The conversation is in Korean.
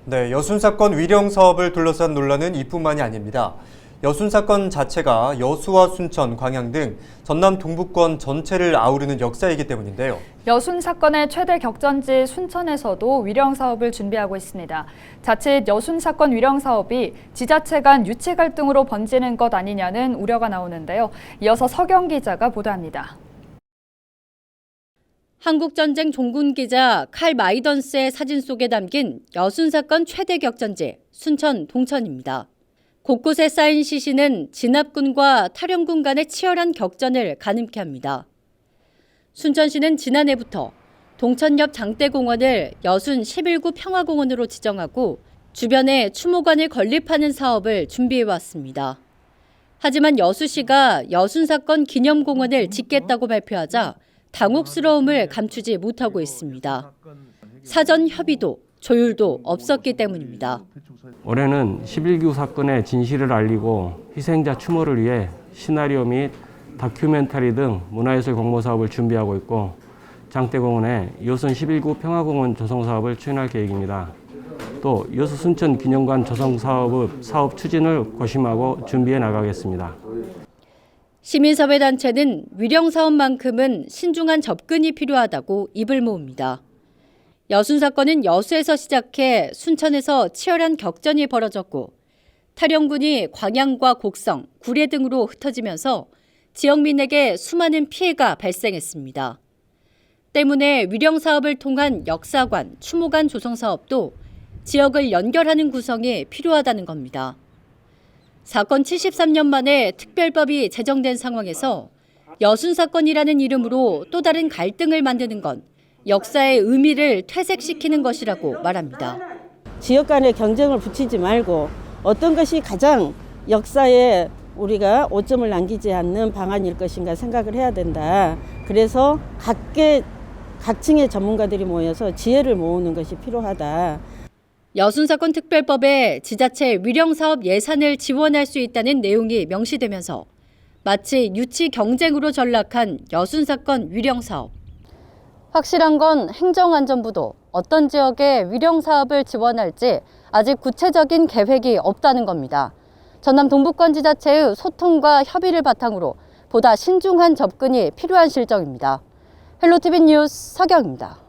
네, 여순 사건 위령 사업을 둘러싼 논란은 이뿐만이 아닙니다. 여순 사건 자체가 여수와 순천, 광양 등 전남 동부권 전체를 아우르는 역사이기 때문인데요. 여순 사건의 최대 격전지 순천에서도 위령 사업을 준비하고 있습니다. 자칫 여순 사건 위령 사업이 지자체 간 유치 갈등으로 번지는 것 아니냐는 우려가 나오는데요. 이어서 서경 기자가 보도합니다. 한국전쟁 종군 기자 칼 마이던스의 사진 속에 담긴 여순 사건 최대 격전지 순천 동천입니다. 곳곳에 쌓인 시신은 진압군과 탈영군 간의 치열한 격전을 가늠케 합니다. 순천시는 지난해부터 동천 옆 장대공원을 여순 11구 평화공원으로 지정하고 주변에 추모관을 건립하는 사업을 준비해왔습니다. 하지만 여수시가 여순 사건 기념공원을 짓겠다고 발표하자 당혹스러움을 감추지 못하고 있습니다. 사전 협의도 조율도 없었기 때문입니다. 올해는 11.9 사건의 진실을 알리고 희생자 추모를 위해 시나리오 및 다큐멘터리 등 문화예술 공모 사업을 준비하고 있고 장대공원에 여순 11구 평화공원 조성 사업을 추진할 계획입니다. 또 여수 순천 기념관 조성 사업 추진을 고심하고 준비해 나가겠습니다. 시민사회단체는 위령 사업만큼은 신중한 접근이 필요하다고 입을 모읍니다. 여순 사건은 여수에서 시작해 순천에서 치열한 격전이 벌어졌고 탈영군이 광양과 곡성, 구례 등으로 흩어지면서 지역민에게 수많은 피해가 발생했습니다. 때문에 위령 사업을 통한 역사관, 추모관 조성 사업도 지역을 연결하는 구성이 필요하다는 겁니다. 사건 73년 만에 특별법이 제정된 상황에서 여순 사건이라는 이름으로 또 다른 갈등을 만드는 건 역사의 의미를 퇴색시키는 것이라고 말합니다. 지역 간의 경쟁을 붙이지 말고 어떤 것이 가장 역사에 우리가 오점을 남기지 않는 방안일 것인가 생각을 해야 된다. 그래서 각층의 전문가들이 모여서 지혜를 모으는 것이 필요하다. 여순 사건 특별법에 지자체 위령 사업 예산을 지원할 수 있다는 내용이 명시되면서 마치 유치 경쟁으로 전락한 여순 사건 위령 사업. 확실한 건 행정안전부도 어떤 지역에 위령 사업을 지원할지 아직 구체적인 계획이 없다는 겁니다. 전남 동부권 지자체의 소통과 협의를 바탕으로 보다 신중한 접근이 필요한 실정입니다. 헬로티비 뉴스 서경입니다.